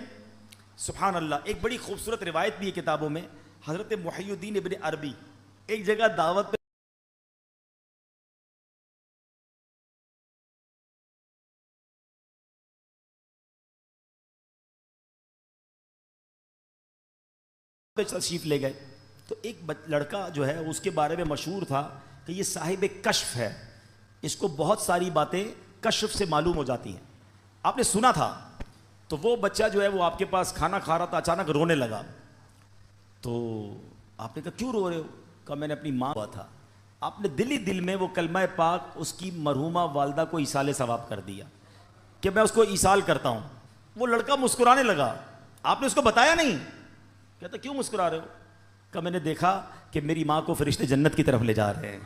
Speaker 1: سبحان اللہ ایک بڑی خوبصورت روایت بھی ہے کتابوں میں. حضرت محی الدین ابن عربی ایک جگہ دعوت پہ تشریف لے گئے تو ایک لڑکا جو ہے اس کے بارے میں مشہور تھا کہ یہ صاحب کشف ہے, اس کو بہت ساری باتیں کشف سے معلوم ہو جاتی ہیں. آپ نے سنا تھا. تو وہ بچہ جو ہے وہ آپ کے پاس کھانا کھا رہا تھا, اچانک رونے لگا. تو آپ نے کہا کیوں رو رہے ہو؟ کہا میں نے اپنی ماں ہوا تھا. آپ نے دل ہی دل میں وہ کلمہ پاک اس کی مرحومہ والدہ کو ایصال ثواب کر دیا کہ میں اس کو ایصال کرتا ہوں. وہ لڑکا مسکرانے لگا. آپ نے اس کو بتایا نہیں. کہتا کیوں مسکرا رہے ہو؟ کہ میں نے دیکھا کہ میری ماں کو فرشتے جنت کی طرف لے جا رہے ہیں.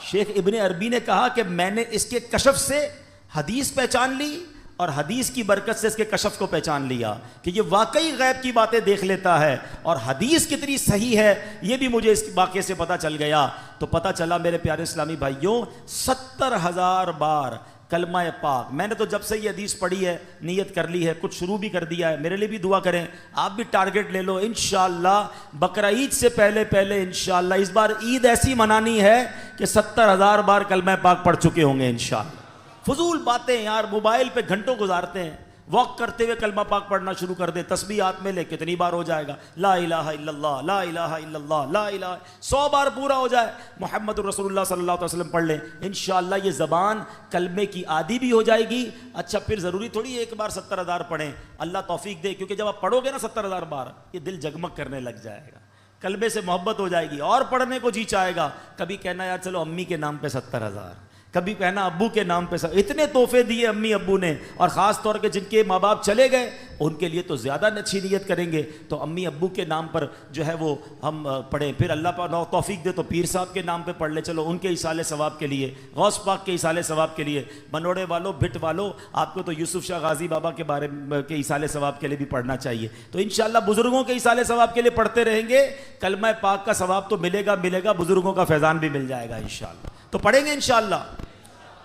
Speaker 1: شیخ ابن عربی نے کہا کہ میں نے اس کے کشف سے حدیث پہچان لی اور حدیث کی برکت سے اس کے کشف کو پہچان لیا کہ یہ واقعی غیب کی باتیں دیکھ لیتا ہے, اور حدیث کتنی صحیح ہے یہ بھی مجھے اس واقعے سے پتہ چل گیا. تو پتہ چلا میرے پیارے اسلامی بھائیوں 70,000 بار کلمہ پاک. میں نے تو جب سے یہ حدیث پڑھی ہے نیت کر لی ہے, کچھ شروع بھی کر دیا ہے. میرے لیے بھی دعا کریں, آپ بھی ٹارگٹ لے لو انشاءاللہ بقرہ عید سے پہلے انشاءاللہ اس بار عید ایسی منانی ہے کہ 70,000 بار کلمہ پاک پڑھ چکے ہوں گے انشاءاللہ. فضول باتیں یار, موبائل پہ گھنٹوں گزارتے ہیں, واک کرتے ہوئے کلمہ پاک پڑھنا شروع کر دے, تسبیح ہاتھ میں لے, کتنی بار ہو جائے گا لا الہ الا اللہ, لا الہ الا اللہ, لا الہ, 100 بار پورا ہو جائے محمد الرسول اللہ صلی اللہ علیہ وسلم پڑھ لیں انشاءاللہ یہ زبان کلمے کی عادی بھی ہو جائے گی. اچھا پھر ضروری تھوڑی ایک بار 70,000 پڑھیں, اللہ توفیق دے, کیونکہ جب آپ پڑھو گے نا 70,000 بار یہ دل جگمگ کرنے لگ جائے گا, کلمے سے محبت ہو جائے گی اور پڑھنے کو جی چاہے گا. کبھی کہنا یار چلو امی کے نام پہ 70,000, کبھی کہنا ابو کے نام پہ. اتنے تحفے دیے امی ابو نے, اور خاص طور پہ جن کے ماں باپ چلے گئے ان کے لیے تو زیادہ اچھی نیت کریں گے. تو امی ابو کے نام پر جو ہے وہ ہم پڑھیں. پھر اللہ پاک توفیق دے تو پیر صاحب کے نام پہ پڑھ لیں, چلو ان کے ایصال ثواب کے لیے, غوث پاک کے ایصال ثواب کے لیے. بنوڑے والوں, بھٹ والوں, آپ کو تو یوسف شاہ غازی بابا کے بارے کے ایصال ثواب کے لیے بھی پڑھنا چاہیے. تو انشاءاللہ بزرگوں کے ایصال ثواب کے لیے پڑھتے رہیں گے, کلمہ پاک کا ثواب تو ملے گا, بزرگوں کا فیضان بھی مل جائے گا انشاءاللہ. تو پڑھیں گے انشاءاللہ.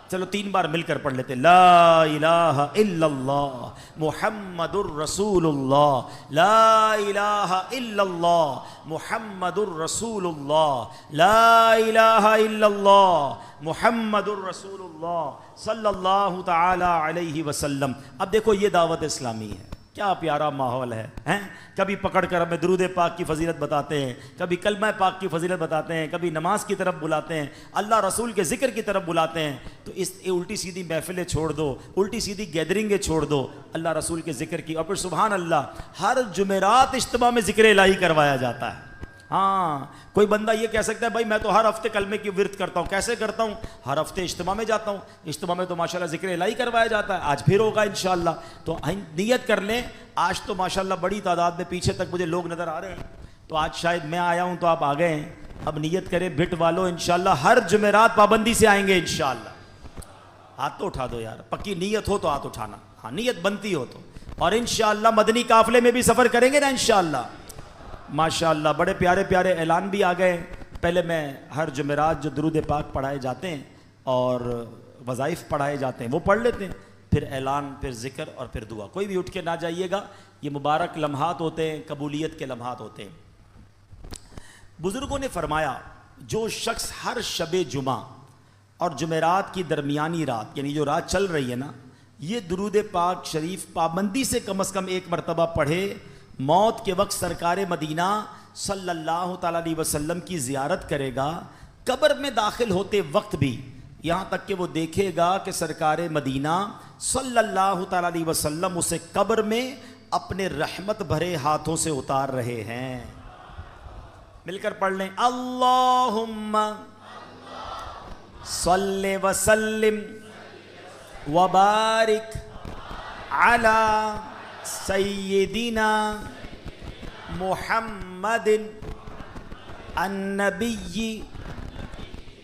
Speaker 1: چلو 3 بار مل کر پڑھ لیتے. لا الہ الا اللہ محمد الرسول اللہ, لا الہ الا اللہ محمد الرسول اللہ, لا الہ الا اللہ محمد الرسول اللہ صلی اللہ تعالی علیہ وسلم. اب دیکھو یہ دعوت اسلامی ہے, کیا پیارا ماحول ہے, ہیں؟ کبھی پکڑ کر ہمیں درود پاک کی فضیلت بتاتے ہیں, کبھی کلمہ پاک کی فضیلت بتاتے ہیں, کبھی نماز کی طرف بلاتے ہیں, اللہ رسول کے ذکر کی طرف بلاتے ہیں. تو اس الٹی سیدھی محفلیں چھوڑ دو, الٹی سیدھی گیدرنگیں چھوڑ دو, اللہ رسول کے ذکر کی. اور پھر سبحان اللہ ہر جمعرات اجتماع میں ذکر الہی کروایا جاتا ہے. ہاں کوئی بندہ یہ کہہ سکتا ہے بھائی میں تو ہر ہفتے کلمے کی ورد کرتا ہوں. کیسے کرتا ہوں؟ ہر ہفتے اجتماع میں جاتا ہوں, اجتماع میں تو ماشاءاللہ ذکر الہی کروایا جاتا ہے. آج پھر ہوگا انشاءاللہ. تو نیت کر لیں. آج تو ماشاءاللہ بڑی تعداد میں پیچھے تک مجھے لوگ نظر آ رہے ہیں, تو آج شاید میں آیا ہوں تو آپ آ گئے ہیں. اب نیت کریں بھٹ والوں انشاءاللہ ہر جمعرات پابندی سے آئیں گے انشاءاللہ. ہاتھ تو اٹھا دو یار, پکی نیت ہو تو ہاتھ اٹھانا. ہاں نیت بنتی ہو تو. اور انشاءاللہ مدنی قافلے میں بھی سفر کریں گے نا انشاءاللہ. ماشاءاللہ بڑے پیارے پیارے اعلان بھی آ گئے. پہلے میں ہر جمعرات جو درود پاک پڑھائے جاتے ہیں اور وظائف پڑھائے جاتے ہیں وہ پڑھ لیتے ہیں, پھر اعلان, پھر ذکر اور پھر دعا. کوئی بھی اٹھ کے نہ جائیے گا, یہ مبارک لمحات ہوتے ہیں, قبولیت کے لمحات ہوتے ہیں. بزرگوں نے فرمایا جو شخص ہر شب جمعہ اور جمعرات کی درمیانی رات, یعنی جو رات چل رہی ہے نا, یہ درود پاک شریف پابندی سے کم از کم 1 مرتبہ پڑھے, موت کے وقت سرکار مدینہ صلی اللہ تعالیٰ علیہ وسلم کی زیارت کرے گا. قبر میں داخل ہوتے وقت بھی یہاں تک کہ وہ دیکھے گا کہ سرکار مدینہ صلی اللہ تعالیٰ علیہ وسلم اسے قبر میں اپنے رحمت بھرے ہاتھوں سے اتار رہے ہیں. مل کر پڑھ لیں. اللہم صلی وسلم وبارک علی سیدنا محمد النبی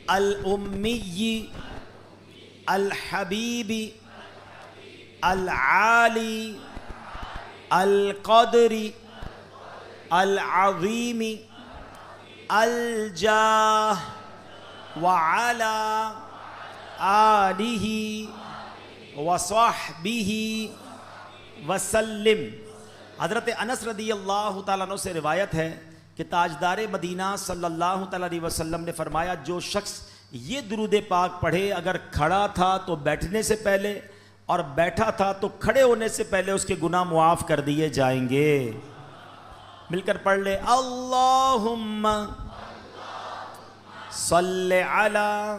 Speaker 1: الامی الحبیب العالی القدر العظیم الجاہ وعلی آلہ وصحبہ وسلم. حضرت انس رضی اللہ تعالیٰ عنہ سے روایت ہے کہ تاجدار مدینہ صلی اللہ تعالیٰ علیہ وسلم نے فرمایا جو شخص یہ درود پاک پڑھے, اگر کھڑا تھا تو بیٹھنے سے پہلے اور بیٹھا تھا تو کھڑے ہونے سے پہلے اس کے گناہ معاف کر دیے جائیں گے. مل کر پڑھ لے. اللہم صلی علی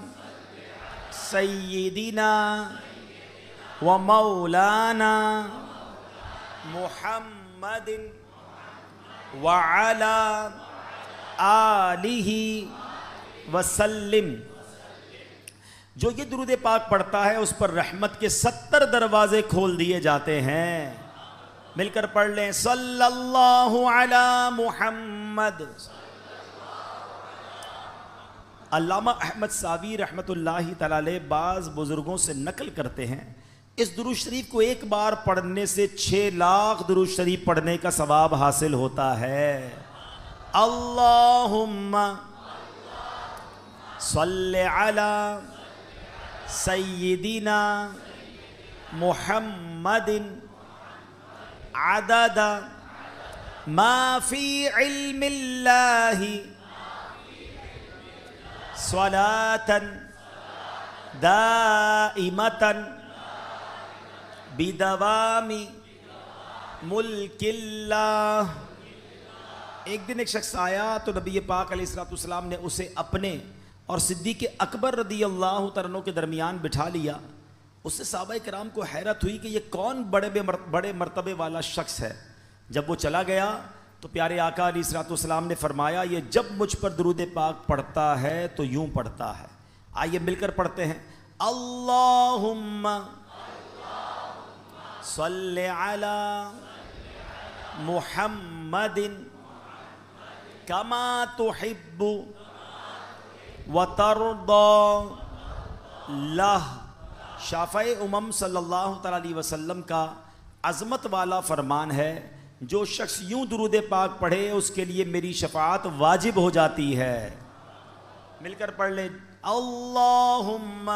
Speaker 1: سیدنا و مولانا محمد وعلی آلہ وسلم. جو یہ درود پاک پڑھتا ہے اس پر رحمت کے 70 دروازے کھول دیے جاتے ہیں. مل کر پڑھ لیں. صلی اللہ علی محمد. علامہ احمد ساوی رحمۃ اللہ تعالی علیہ بعض بزرگوں سے نقل کرتے ہیں اس درود شریف کو ایک بار پڑھنے سے 6 لاکھ درود شریف پڑھنے کا ثواب حاصل ہوتا ہے. اللہم صلی علی سیدنا محمد عدد ما فی علم اللہ صلاة دائمة بدوام ملک اللہ. ایک دن ایک شخص آیا تو نبی پاک علیہ السلام نے اسے اپنے اور صدیق اکبر رضی اللہ تعالیٰ عنہ کے درمیان بٹھا لیا. اس سے صحابہ کرام کو حیرت ہوئی کہ یہ کون بڑے مرتبے والا شخص ہے. جب وہ چلا گیا تو پیارے آقا علیہ السلام نے فرمایا یہ جب مجھ پر درود پاک پڑھتا ہے تو یوں پڑھتا ہے. آئیے مل کر پڑھتے ہیں. اللہم صلی علی محمد کما تحب وترضى لہ. شافع امم صلی اللہ تعالیٰ علیہ وسلم کا عظمت والا فرمان ہے جو شخص یوں درود پاک پڑھے اس کے لیے میری شفاعت واجب ہو جاتی ہے. مل کر پڑھ لیں. اللہم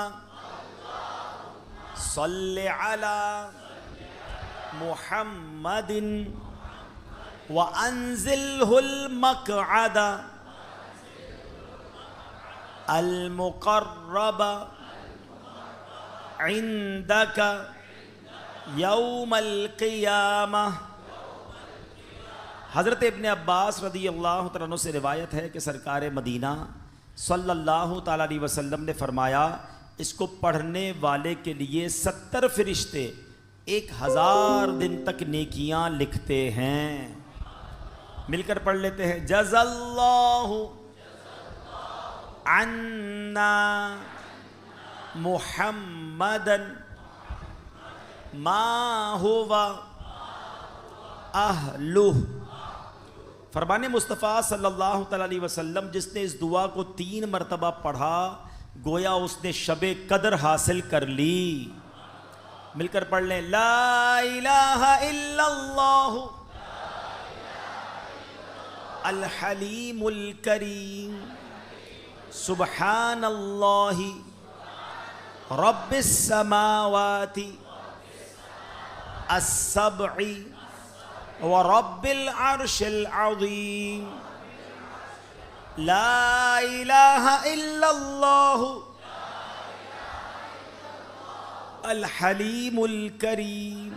Speaker 1: صلی علی محمد وانزلہ المقعد المقرب عندک یوم القیامہ۔ حضرت ابن عباس رضی اللہ تعالیٰ عنہ سے روایت ہے کہ سرکار مدینہ صلی اللہ تعالیٰ علیہ وسلم نے فرمایا اس کو پڑھنے والے کے لیے 70 فرشتے 1000 دن تک نیکیاں لکھتے ہیں۔ مل کر پڑھ لیتے ہیں، جزا اللہ عنا محمدا ما ہوا اہلہ۔ فرمان مصطفیٰ صلی اللہ تعالیٰ علیہ وسلم جس نے اس دعا کو 3 مرتبہ پڑھا گویا اس نے شب قدر حاصل کر لی۔ مل کر پڑھ لیں، لا الہ الا اللہ الحلیم الکریم سبحان اللہ رب السماوات السبع ورب العرش العظیم۔ لا الہ الا اللہ الحلیم الکریم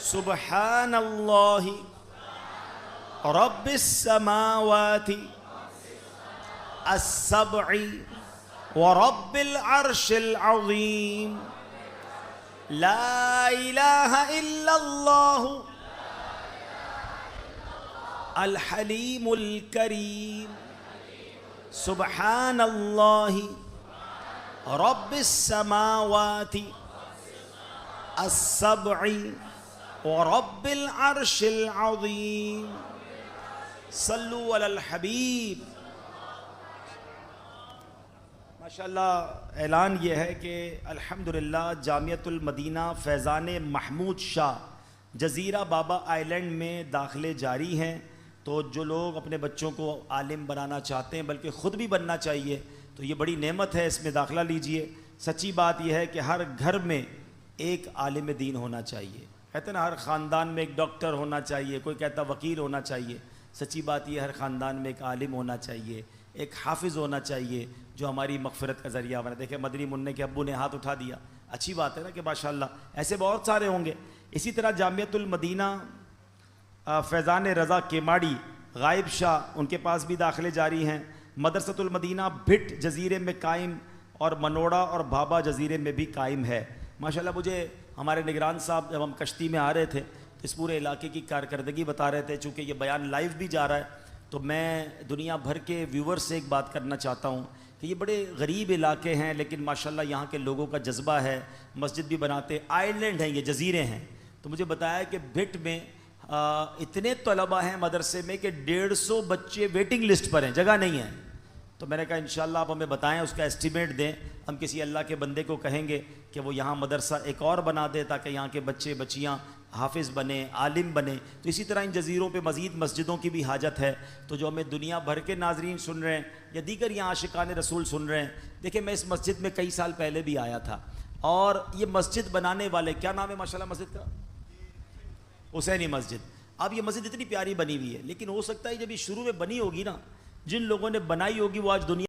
Speaker 1: سبحان اللہ رب السماوات السبع ورب العرش العظیم۔ لا الہ الا اللہ الحلیم الکریم سبحان اللہ رب السماوات السبع ورب العرش العظیم۔ صلو علی الحبیب۔ ماشاءاللہ اعلان یہ ہے کہ الحمدللہ جامعۃ المدینہ فیضان محمود شاہ جزیرہ بابا آئی لینڈ میں داخلے جاری ہیں، تو جو لوگ اپنے بچوں کو عالم بنانا چاہتے ہیں بلکہ خود بھی بننا چاہیے تو یہ بڑی نعمت ہے، اس میں داخلہ لیجئے۔ سچی بات یہ ہے کہ ہر گھر میں ایک عالم دین ہونا چاہیے، کہتے ہیں نا ہر خاندان میں ایک ڈاکٹر ہونا چاہیے، کوئی کہتا وکیل ہونا چاہیے۔ سچی بات یہ ہر خاندان میں ایک عالم ہونا چاہیے، ایک حافظ ہونا چاہیے جو ہماری مغفرت کا ذریعہ بنے۔ دیکھیں مدنی منع کے ابو نے ہاتھ اٹھا دیا، اچھی بات ہے نا کہ ماشاءاللہ ایسے بہت سارے ہوں گے۔ اسی طرح جامعۃ المدینہ فیضان رضا کیماڑی غائب شاہ ان کے پاس بھی داخلے جاری ہیں۔ مدرسۃ المدینہ بھٹ جزیرے میں قائم اور منوڑا اور بھابا جزیرے میں بھی قائم ہے۔ ماشاءاللہ مجھے ہمارے نگران صاحب جب ہم کشتی میں آ رہے تھے تو اس پورے علاقے کی کارکردگی بتا رہے تھے، چونکہ یہ بیان لائیو بھی جا رہا ہے تو میں دنیا بھر کے ویور سے ایک بات کرنا چاہتا ہوں کہ یہ بڑے غریب علاقے ہیں لیکن ماشاءاللہ یہاں کے لوگوں کا جذبہ ہے، مسجد بھی بناتے، آئی لینڈ ہیں، یہ جزیرے ہیں۔ تو مجھے بتایا کہ بھٹ میں اتنے طلباء ہیں مدرسے میں کہ 150 بچے ویٹنگ لسٹ پر ہیں، جگہ نہیں ہے۔ تو میں نے کہا انشاءاللہ آپ ہمیں بتائیں، اس کا ایسٹیمیٹ دیں، ہم کسی اللہ کے بندے کو کہیں گے کہ وہ یہاں مدرسہ ایک اور بنا دے تاکہ یہاں کے بچے بچیاں حافظ بنے، عالم بنے۔ تو اسی طرح ان جزیروں پہ مزید مسجدوں کی بھی حاجت ہے۔ تو جو ہمیں دنیا بھر کے ناظرین سن رہے ہیں یا دیگر یہاں عاشقان رسول سن رہے ہیں، دیکھیں میں اس مسجد میں کئی سال پہلے بھی آیا تھا اور یہ مسجد بنانے والے، کیا نام ہے ماشاءاللہ مسجد کا؟ حسینی مسجد۔ اب یہ مسجد اتنی پیاری بنی ہوئی ہے لیکن ہو سکتا ہے جب یہ شروع میں بنی ہوگی نا، جن لوگوں نے بنائی ہوگی وہ آج دنیا